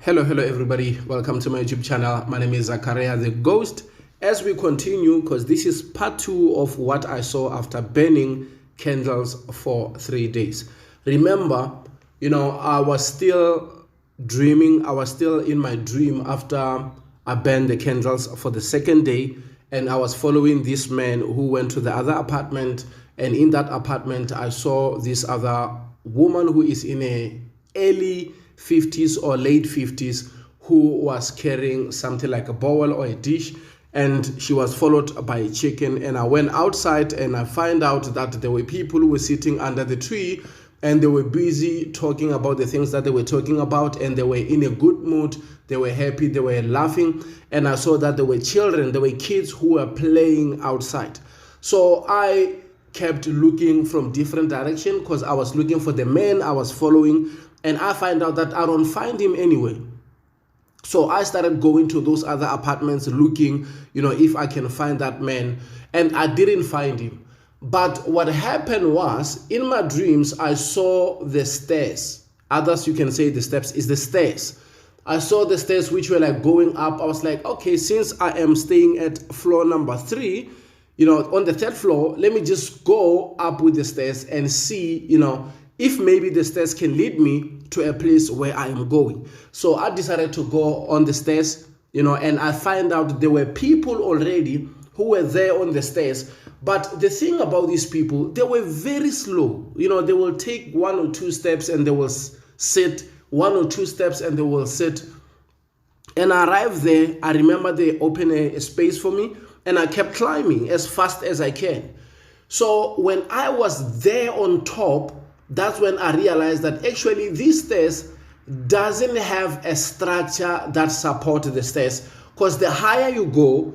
Hello everybody. Welcome to my YouTube channel. My name is Zakaria the Ghost. As we continue, because this is part 2 of what I saw after burning candles for 3 days. Remember, I was still dreaming. I was still in my dream after I burned the candles for the second day, and I was following this man who went to the other apartment, and in that apartment I saw this other woman who is in a early 50s or late 50s who was carrying something like a bowl or a dish, and she was followed by a chicken. And I went outside and I find out that there were people who were sitting under the tree and they were busy talking about the things that they were talking about, and they were in a good mood, they were happy, they were laughing. And I saw that there were children, there were kids who were playing outside. So I kept looking from different direction because I was looking for the man I was following, and I find out that I don't find him anywhere. So I started going to those other apartments looking, if I can find that man, and I didn't find him. But what happened was, in my dreams, I saw the stairs. Others, you can say the steps is the stairs. I saw the stairs which were like going up. I was like, okay, since I am staying at floor number 3, on the 3rd floor, let me just go up with the stairs and see, if maybe the stairs can lead me to a place where I am going. So I decided to go on the stairs, and I find out there were people already who were there on the stairs. But the thing about these people, they were very slow. They will take 1 or 2 steps and they will sit, 1 or 2 steps and they will sit. And I arrived there. I remember they opened a space for me, and I kept climbing as fast as I can. So when I was there on top, that's when I realized that actually these stairs doesn't have a structure that supports the stairs, because the higher you go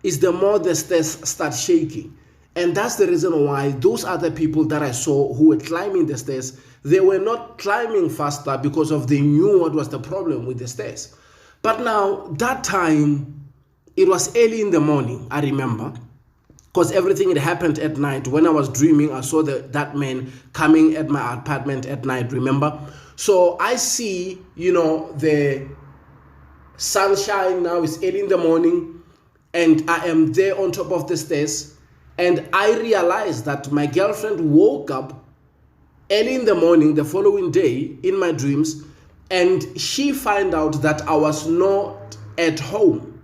is the more the stairs start shaking. And that's the reason why those other people that I saw who were climbing the stairs, they were not climbing faster because they knew what was the problem with the stairs. But now that time, it was early in the morning, I remember, because everything had happened at night. When I was dreaming, I saw that man coming at my apartment at night, remember? So I see, the sunshine now. Is early in the morning, and I am there on top of the stairs, and I realized that my girlfriend woke up early in the morning the following day in my dreams, and she found out that I was not at home.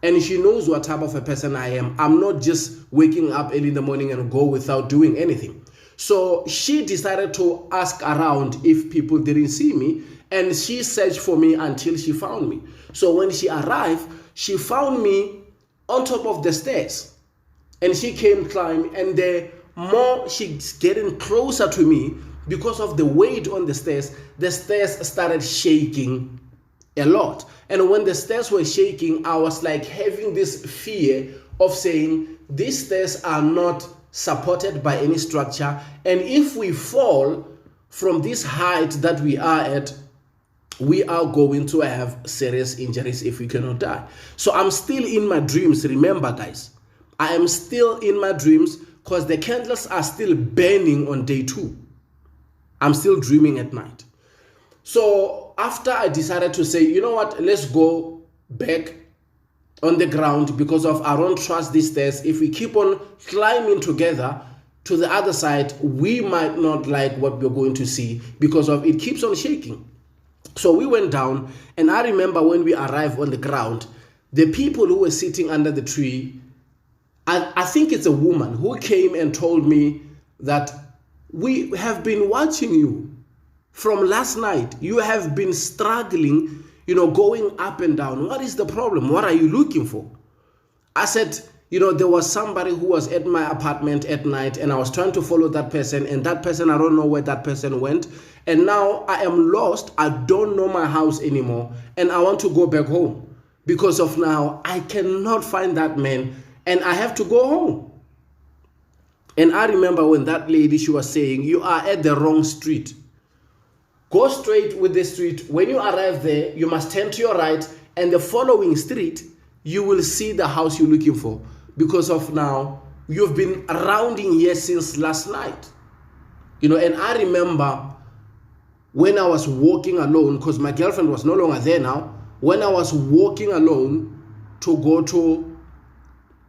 And she knows what type of a person I am. I'm not just waking up early in the morning and go without doing anything. So she decided to ask around if people didn't see me, and she searched for me until she found me. So when she arrived, she found me on top of the stairs, and she came climbing, and the more she's getting closer to me, because of the weight on the stairs started shaking a lot. And when the stairs were shaking, I was like having this fear of saying, these stairs are not supported by any structure, and if we fall from this height that we are at, we are going to have serious injuries if we cannot die. So I'm still in my dreams. Remember, guys, I am still in my dreams because the candles are still burning on day 2. I'm still dreaming at night. So after I decided to say, let's go back on the ground, because I don't trust these stairs. If we keep on climbing together to the other side, we might not like what we're going to see because it keeps on shaking. So we went down, and I remember when we arrived on the ground, the people who were sitting under the tree, I think it's a woman who came and told me that we have been watching you. From last night, you have been struggling, going up and down. What is the problem? What are you looking for? I said, there was somebody who was at my apartment at night, and I was trying to follow that person, and that person, I don't know where that person went. And now I am lost. I don't know my house anymore, and I want to go back home. Because of now, I cannot find that man, and I have to go home. And I remember when that lady, she was saying, you are at the wrong street. Go straight with the street. When you arrive there, you must turn to your right, and the following street, you will see the house you're looking for. Because of now, you've been rounding here since last night. And I remember when I was walking alone, because my girlfriend was no longer there now, when I was walking alone to go to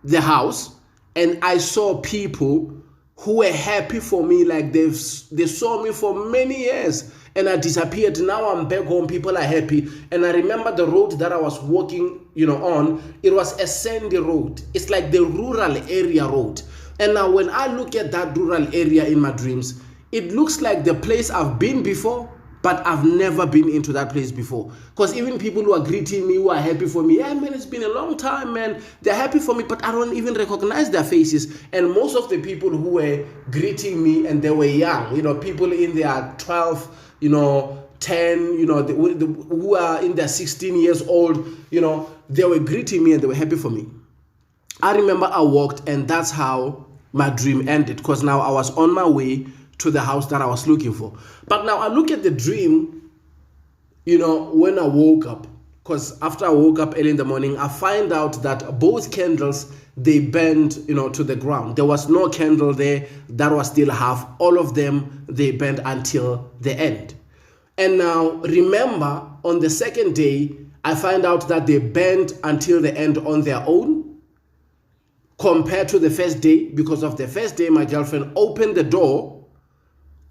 the house, and I saw people who were happy for me, like they saw me for many years, and I disappeared. Now I'm back home, people are happy. And I remember the road that I was walking, on, it was a sandy road. It's like the rural area road. And now when I look at that rural area in my dreams, it looks like the place I've been before, but I've never been into that place before. Because even people who are greeting me, who are happy for me, yeah, man, it's been a long time, man. They're happy for me, but I don't even recognize their faces. And most of the people who were greeting me, and they were young, people in their 12, 10, who are in their 16 years old, they were greeting me and they were happy for me. I remember I walked, and that's how my dream ended, because now I was on my way to the house that I was looking for. But now I look at the dream, when I woke up, because after I woke up early in the morning, I find out that both candles, they burned, to the ground. There was no candle there that was still half. All of them, they burned until the end. And now remember, on the second day, I find out that they burned until the end on their own, compared to the first day, because of the first day, my girlfriend opened the door.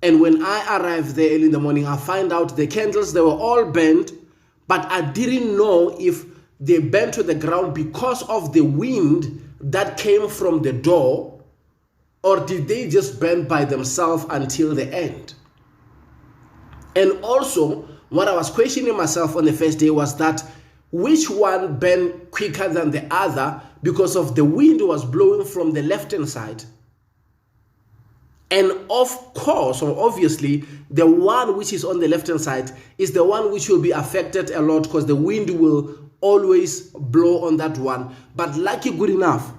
And when I arrived there early in the morning, I find out the candles, they were all burnt, but I didn't know if they burned to the ground because of the wind that came from the door, or did they just burn by themselves until the end? And also, what I was questioning myself on the first day was that which one burned quicker than the other, because of the wind was blowing from the left-hand side. And of course, or obviously, the one which is on the left-hand side is the one which will be affected a lot, because the wind will always blow on that one. But lucky good enough,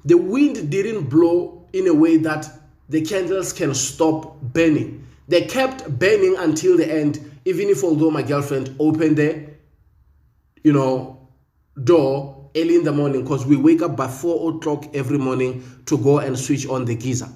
the wind didn't blow in a way that the candles can stop burning. They kept burning until the end, even if although my girlfriend opened the, door early in the morning, because we wake up by 4 o'clock every morning to go and switch on the geyser.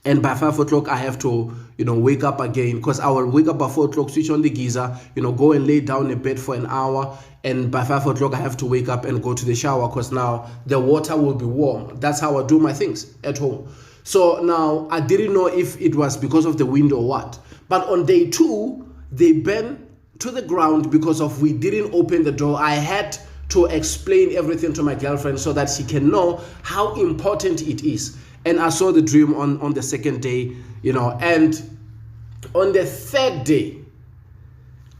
And by 5 o'clock, I have to, wake up again, because I will wake up by 4 o'clock, switch on the geyser, go and lay down in bed for an hour. And by 5 o'clock, I have to wake up and go to the shower, because now the water will be warm. That's how I do my things at home. So now I didn't know if it was because of the wind or what. But on day 2, they burned to the ground because of we didn't open the door. I had to explain everything to my girlfriend so that she can know how important it is. And I saw the dream on the second day, and on the third day,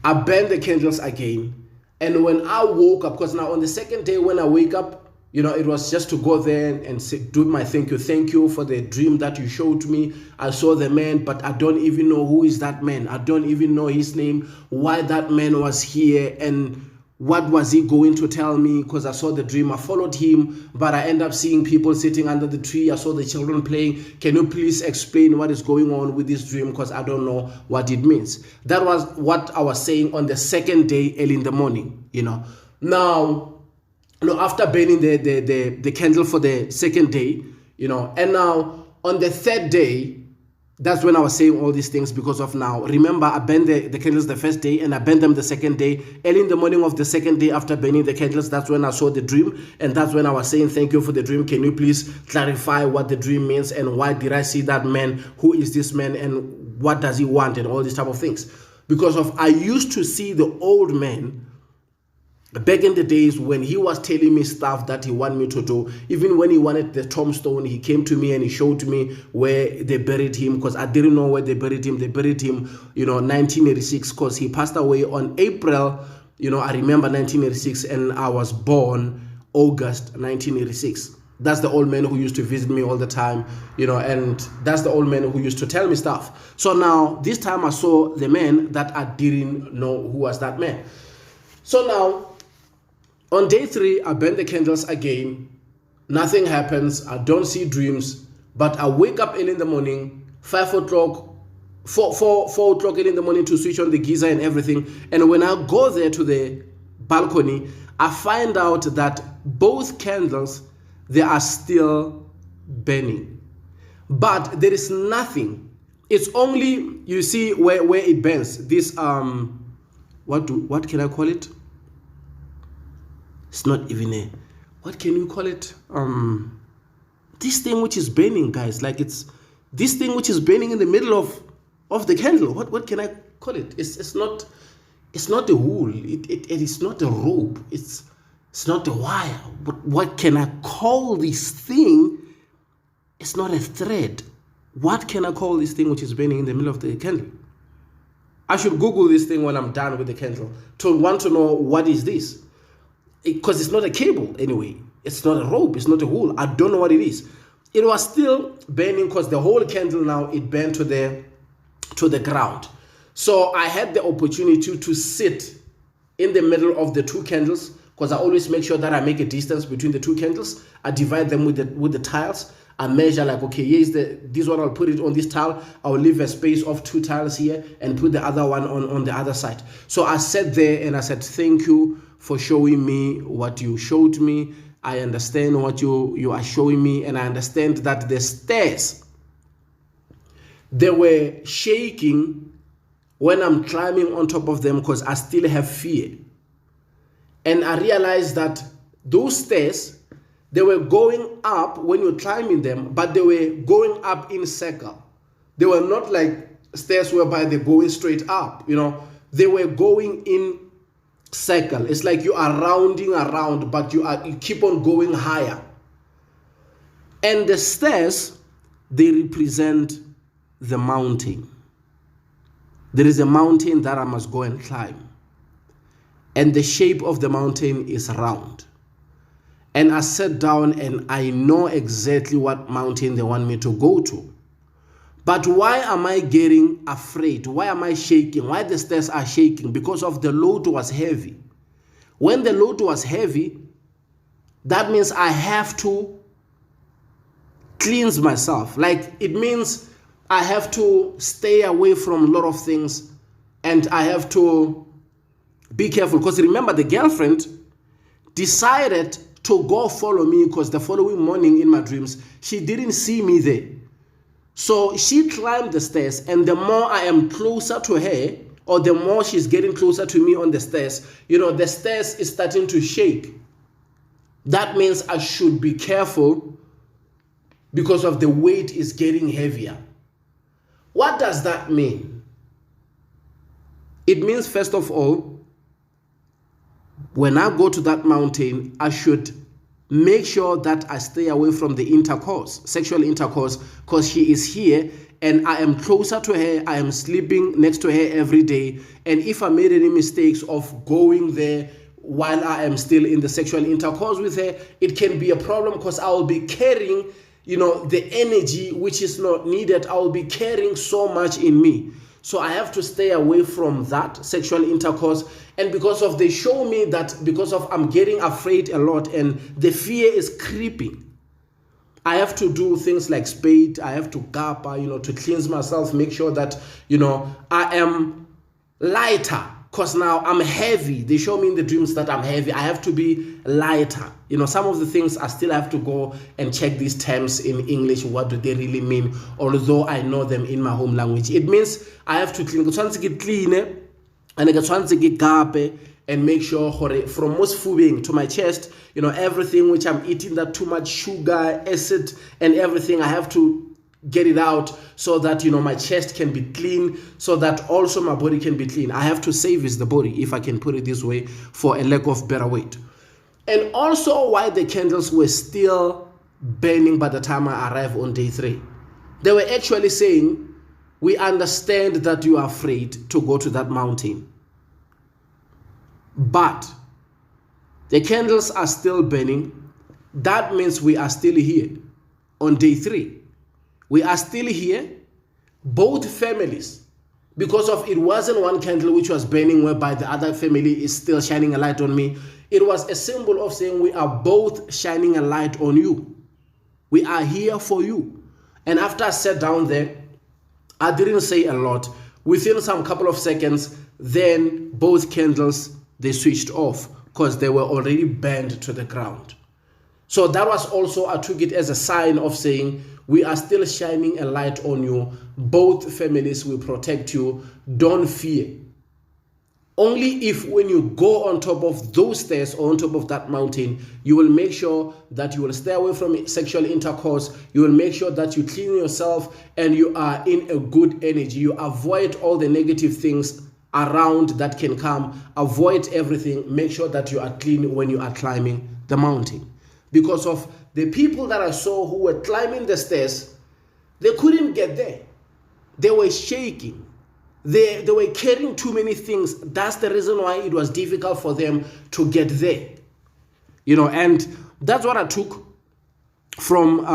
I burned the candles again. And when I woke up, because now on the second day when I wake up, it was just to go there and say, do my thank you for the dream that you showed me. I saw the man, but I don't even know who is that man. I don't even know his name, why that man was here, and what was he going to tell me? Because I saw the dream, I followed him, but I end up seeing people sitting under the tree. I saw the children playing. Can you please explain what is going on with this dream? Because I don't know what it means. That was what I was saying on the second day, early in the morning. Now, after burning the candle for the second day, and now on the third day, that's when I was saying all these things, because of now. Remember, I burned the candles the first day, and I burned them the second day. Early in the morning of the second day after burning the candles, that's when I saw the dream. And that's when I was saying, thank you for the dream. Can you please clarify what the dream means? And why did I see that man? Who is this man? And what does he want? And all these type of things. Because I used to see the old man back in the days when he was telling me stuff that he wanted me to do. Even when he wanted the tombstone, he came to me and he showed me where they buried him, because I didn't know where they buried him. They buried him, 1986, because he passed away on April, I remember 1986, and I was born August 1986. That's the old man who used to visit me all the time, and that's the old man who used to tell me stuff. So now, this time I saw the man that I didn't know who was that man. So now, on day 3, I burn the candles again. Nothing happens. I don't see dreams. But I wake up early in the morning, 5 o'clock, 4 o'clock early in the morning to switch on the geyser and everything. And when I go there to the balcony, I find out that both candles, they are still burning. But there is nothing It's only, you see, where it bends. This, what can I call it? It's not even a, what can you call it? This thing which is burning, guys, like it's this thing which is burning in the middle of the candle. What can I call it? It's not a wool. It is not a rope. It's not a wire. But what can I call this thing? It's not a thread. What can I call this thing which is burning in the middle of the candle? I should Google this thing when I'm done with the candle to want to know what is this. Because it's not a cable anyway. It's not a rope. It's not a wool. I don't know what it is. It was still burning because the whole candle now, it burned to the ground. So I had the opportunity to sit in the middle of the two candles, because I always make sure that I make a distance between the two candles. I divide them with the tiles. I measure like, okay, here's this one, I'll put it on this tile. I'll leave a space of 2 tiles here and put the other one on the other side. So I sat there and I said, thank you for showing me what you showed me. I understand what you are showing me, and I understand that the stairs, they were shaking when I'm climbing on top of them because I still have fear. And I realized that those stairs, they were going up when you're climbing them, but they were going up in circle. They were not like stairs whereby they're going straight up, you know. They were going in circle. It's like you are rounding around, but you keep on going higher. And the stairs, they represent the mountain. There is a mountain that I must go and climb. And the shape of the mountain is round. And I sat down and I know exactly what mountain they want me to go to. But why am I getting afraid? Why am I shaking? Why the stairs are shaking? Because of the load was heavy. When the load was heavy, that means I have to cleanse myself. Like, it means I have to stay away from a lot of things, and I have to be careful. Because remember, the girlfriend decided to go follow me, because the following morning in my dreams, she didn't see me there. So she climbed the stairs, and the more I am closer to her, or the more she's getting closer to me on the stairs, you know, the stairs is starting to shake. That means I should be careful because of the weight is getting heavier. What does that mean? It means, first of all, when I go to that mountain, I should make sure that I stay away from the intercourse, sexual intercourse, because she is here and I am closer to her. I am sleeping next to her every day. And if I made any mistakes of going there while I am still in the sexual intercourse with her, it can be a problem, because I will be carrying, you know, the energy which is not needed. I will be carrying so much in me. So I have to stay away from that sexual intercourse. And because of, they show me that because of I'm getting afraid a lot and the fear is creeping, I have to do things like spade. I have to gapa, you know, to cleanse myself, make sure that, you know, I am lighter, because now I'm heavy. They show me in the dreams that I'm heavy. I have to be lighter. You know, some of the things I still have to go and check these terms in English. What do they really mean? Although I know them in my home language. It means I have to clean. I get clean, and I get gape, and make sure from most fooding to my chest, you know, everything which I'm eating, that too much sugar, acid, and everything, I have to get it out so that, you know, my chest can be clean, so that also my body can be clean. I have to service the body, if I can put it this way, for a lack of better word. And also why the candles were still burning by the time I arrived on day 3. They were actually saying, we understand that you are afraid to go to that mountain, but the candles are still burning. That means we are still here on day 3. We are still here, both families, because of it wasn't one candle which was burning whereby the other family is still shining a light on me. It was a symbol of saying we are both shining a light on you. We are here for you. And after I sat down there, I didn't say a lot. Within some couple of seconds, then both candles, they switched off because they were already burned to the ground. So that was also, I took it as a sign of saying, we are still shining a light on you. Both families will protect you. Don't fear. Only if when you go on top of those stairs or on top of that mountain, you will make sure that you will stay away from sexual intercourse. You will make sure that you clean yourself and you are in a good energy. You avoid all the negative things around that can come. Avoid everything. Make sure that you are clean when you are climbing the mountain. Because of the people that I saw who were climbing the stairs, they couldn't get there. They were shaking. They were carrying too many things. That's the reason why it was difficult for them to get there. And that's what I took from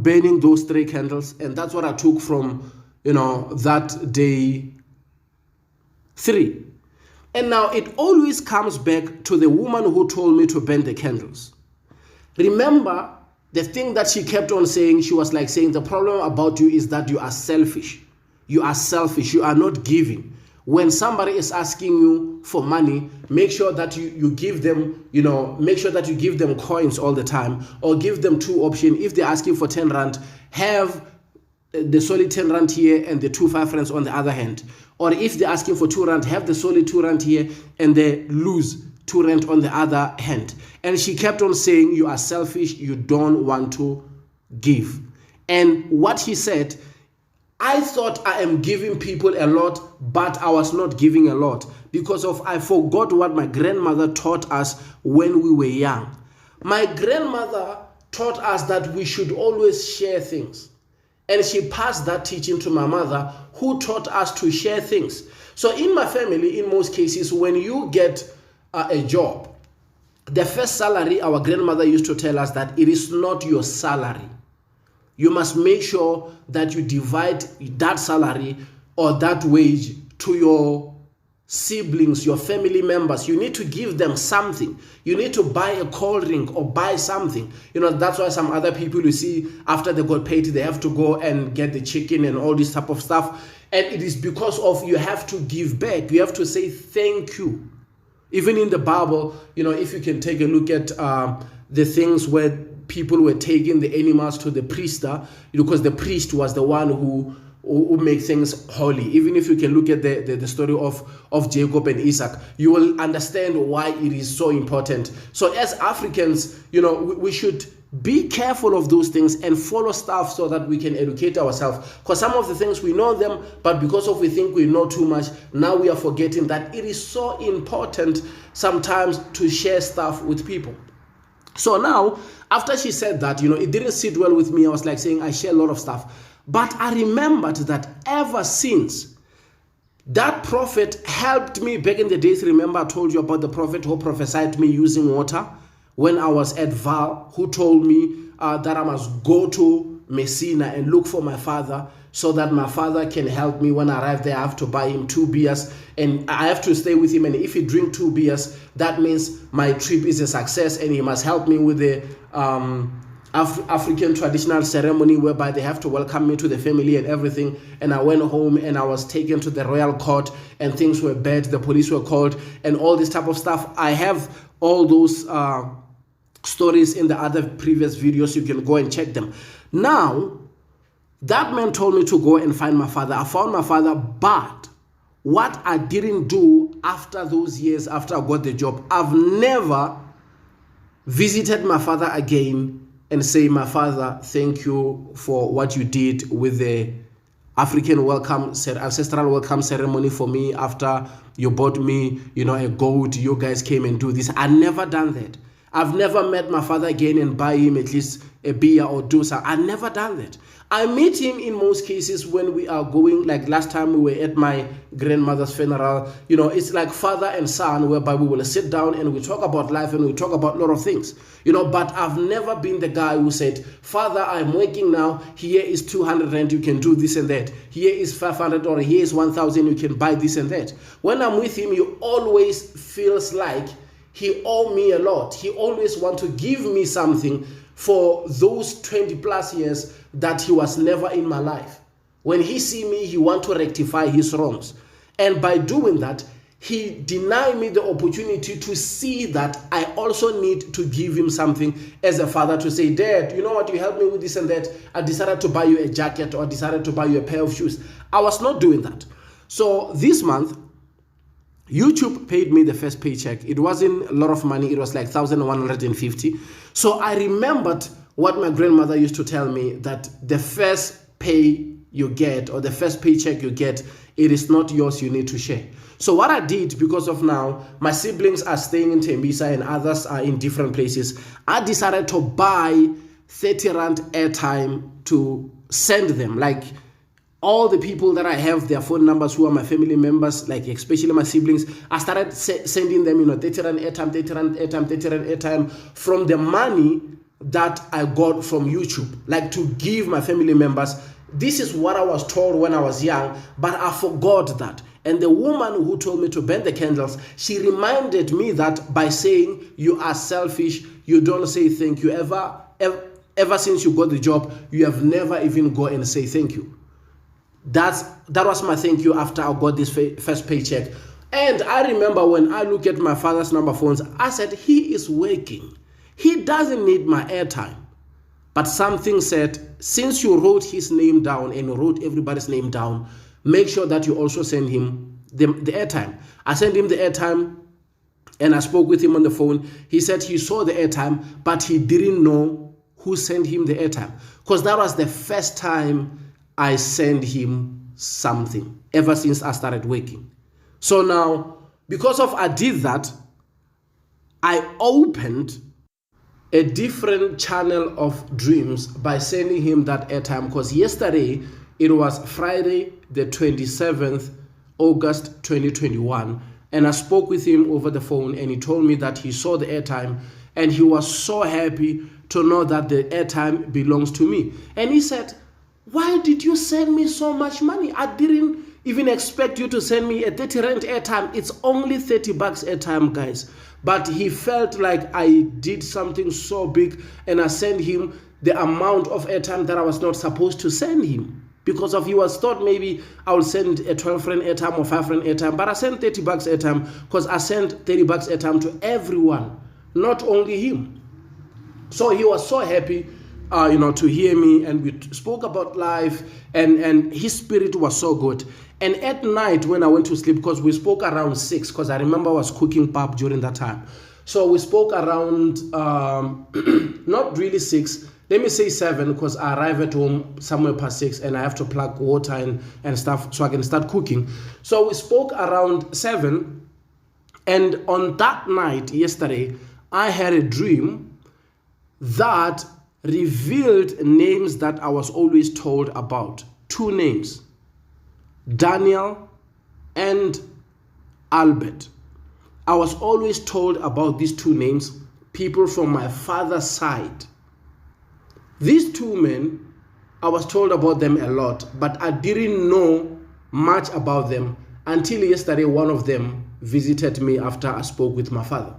burning those 3 candles. And that's what I took from, that day 3. And now it always comes back to the woman who told me to burn the candles. Remember, the thing that she kept on saying, she was like saying, the problem about you is that you are selfish. You are selfish. You are not giving. When somebody is asking you for money, make sure that you give them, make sure that you give them coins all the time, or give them 2 options. If they're asking for 10 rand, have the solid 10 rand here and the 2 5 rands on the other hand. Or if they're asking for 2 rand, have the solid 2 rand here and the loose 2 rand on the other hand. And she kept on saying, you are selfish, you don't want to give. And what he said, I thought I am giving people a lot, but I was not giving a lot because I forgot what my grandmother taught us when we were young. My grandmother taught us that we should always share things. And she passed that teaching to my mother, who taught us to share things. So in my family, in most cases, when you get a job, the first salary, our grandmother used to tell us that it is not your salary. You must make sure that you divide that salary or that wage to your siblings, your family members. You need to give them something. You need to buy a cold drink or buy something. That's why some other people you see after they got paid, they have to go and get the chicken and all this type of stuff. And it is because of you have to give back. You have to say thank you. Even in the Bible, if you can take a look at the things where people were taking the animals to the priest, because the priest was the one who make things holy. Even if you can look at the story of Jacob and Isaac, you will understand why it is so important. So as Africans, we should be careful of those things and follow stuff so that we can educate ourselves. Because some of the things we know them, but because of we think we know too much, now we are forgetting that it is so important sometimes to share stuff with people. So now, after she said that, it didn't sit well with me. I was like saying I share a lot of stuff. But I remembered that ever since, that prophet helped me back in the days. Remember I told you about the prophet who prophesied to me using water when I was at Val, who told me that I must go to Messina and look for my father so that my father can help me. When I arrive there, I have to buy him 2 beers and I have to stay with him. And if he drink 2 beers, that means my trip is a success and he must help me with the African traditional ceremony whereby they have to welcome me to the family and everything. And I went home and I was taken to the royal court and things were bad. The police were called and all this type of stuff. I have all those stories in the other previous videos. You can go and check them. Now, that man told me to go and find my father. I found my father, but what I didn't do after those years, after I got the job, I've never visited my father again and say, my father, thank you for what you did with the African welcome, ancestral welcome ceremony for me after you bought me, a goat. You guys came and do this. I never done that. I've never met my father again and buy him at least a beer or do something. I've never done that. I meet him in most cases when we are going, like last time we were at my grandmother's funeral. It's like father and son, whereby we will sit down and we talk about life and we talk about a lot of things. But I've never been the guy who said, Father, I'm working now. Here is 200 rand, you can do this and that. Here is 500 or here is 1,000, you can buy this and that. When I'm with him, he always feels like he owes me a lot. He always wants to give me something for those 20 plus years that he was never in my life. When he see me, he wants to rectify his wrongs. And by doing that, he denied me the opportunity to see that I also need to give him something as a father, to say, Dad, you know what, you helped me with this and that. I decided to buy you a jacket, or I decided to buy you a pair of shoes. I was not doing that. So this month, YouTube paid me the first paycheck. It wasn't a lot of money. It was like 1,150. So I remembered what my grandmother used to tell me, that the first pay you get, or the first paycheck you get, it is not yours, you need to share. So what I did, because of now my siblings are staying in Tembisa and others are in different places, I decided to buy 30 Rand airtime to send them. Like, all the people that I have their phone numbers who are my family members, like especially my siblings, I started sending them, 30 Rand airtime, 30 Rand airtime, 30 Rand airtime from the money that I got from YouTube, like to give my family members. This is what I was told when I was young, but I forgot that. And the woman who told me to burn the candles, she reminded me that by saying you are selfish, you don't say thank you. Ever since you got the job, you have never even go and say thank you. That was my thank you after I got this first paycheck. And I remember when I look at my father's number phones, I said, he is working. He doesn't need my airtime. But something said, since you wrote his name down and you wrote everybody's name down, make sure that you also send him the airtime. I sent him the airtime and I spoke with him on the phone. He said he saw the airtime, but he didn't know who sent him the airtime, because that was the first time I sent him something ever since I started working. So now, because of I did that, I opened a different channel of dreams by sending him that airtime, because yesterday, it was Friday, the 27th August 2021, and I spoke with him over the phone, and he told me that he saw the airtime and he was so happy to know that the airtime belongs to me. And he said, why did you send me so much money? I didn't even expect you to send me a 30 Rand airtime. It's only 30 bucks airtime, guys. But he felt like I did something so big, and I sent him the amount of airtime that I was not supposed to send him, because he was thought maybe I will send a 12 Rand airtime or 5 Rand airtime, but I sent 30 bucks airtime because I sent 30 bucks airtime to everyone, not only him. So he was so happy to hear me, and we spoke about life, and his spirit was so good. And at night when I went to sleep, because we spoke around 6, because I remember I was cooking pap during that time. So we spoke around, not really 6, let me say 7, because I arrive at home somewhere past 6 and I have to plug water and stuff so I can start cooking. So we spoke around 7, and on that night, yesterday, I had a dream that revealed names that I was always told about. 2 names, Daniel and Albert. I was always told about these 2 names, people from my father's side. These 2 men, I was told about them a lot, but I didn't know much about them until yesterday. One of them visited me after I spoke with my father.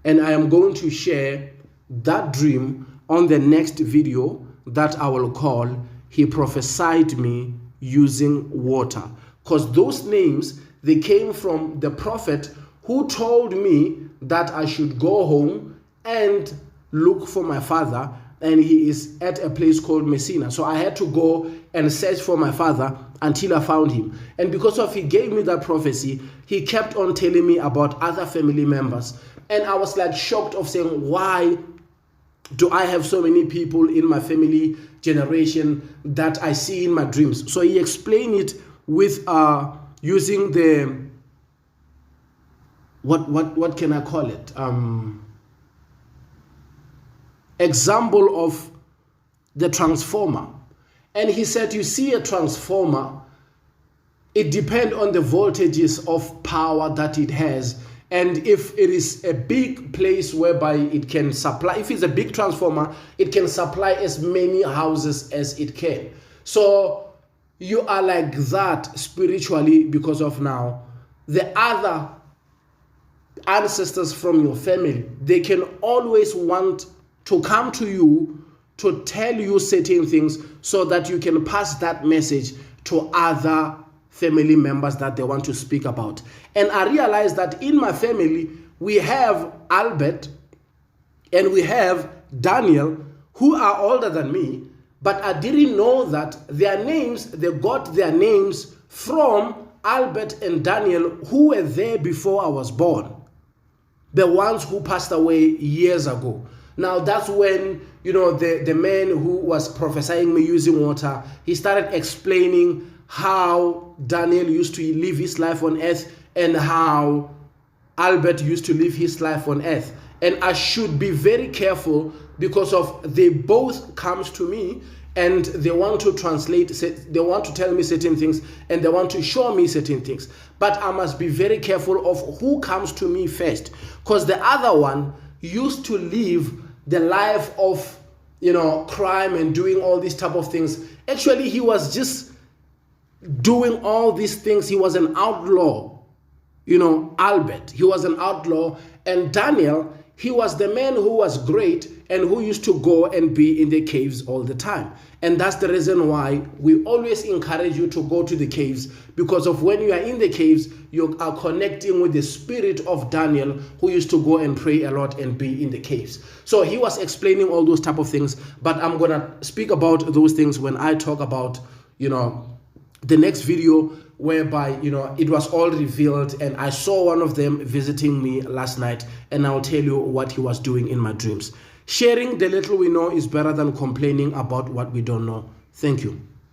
And I am going to share that dream on the next video that I will call He Prophesied Me Using Water. Because those names, they came from the prophet who told me that I should go home and look for my father, and he is at a place called Messina. So I had to go and search for my father until I found him. And because of he gave me that prophecy, he kept on telling me about other family members. And I was like shocked of saying, why do I have so many people in my family generation that I see in my dreams? So he explained it with using the, what can I call it? Example of the transformer. And he said, you see a transformer, it depends on the voltages of power that it has. And if it is a big place whereby it can supply, if it's a big transformer, it can supply as many houses as it can. So you are like that spiritually, because of now the other ancestors from your family, they can always want to come to you to tell you certain things so that you can pass that message to other family members that they want to speak about. And I realized that in my family, we have Albert and we have Daniel, who are older than me, but I didn't know that their names, they got their names from Albert and Daniel, who were there before I was born. The ones who passed away years ago. Now that's when, the man who was prophesying me using water, he started explaining how Daniel used to live his life on earth and how Albert used to live his life on earth. And I should be very careful because of they both comes to me and they want to translate, they want to tell me certain things and they want to show me certain things. But I must be very careful of who comes to me first, because the other one used to live the life of, crime and doing all these type of things. Actually, he was just doing all these things. He was an outlaw. Albert, he was an outlaw. And Daniel, he was the man who was great and who used to go and be in the caves all the time. And that's the reason why we always encourage you to go to the caves, because of when you are in the caves, you are connecting with the spirit of Daniel, who used to go and pray a lot and be in the caves. So he was explaining all those type of things, but I'm going to speak about those things when I talk about, the next video, whereby, it was all revealed and I saw one of them visiting me last night, and I'll tell you what he was doing in my dreams. Sharing the little we know is better than complaining about what we don't know. Thank you.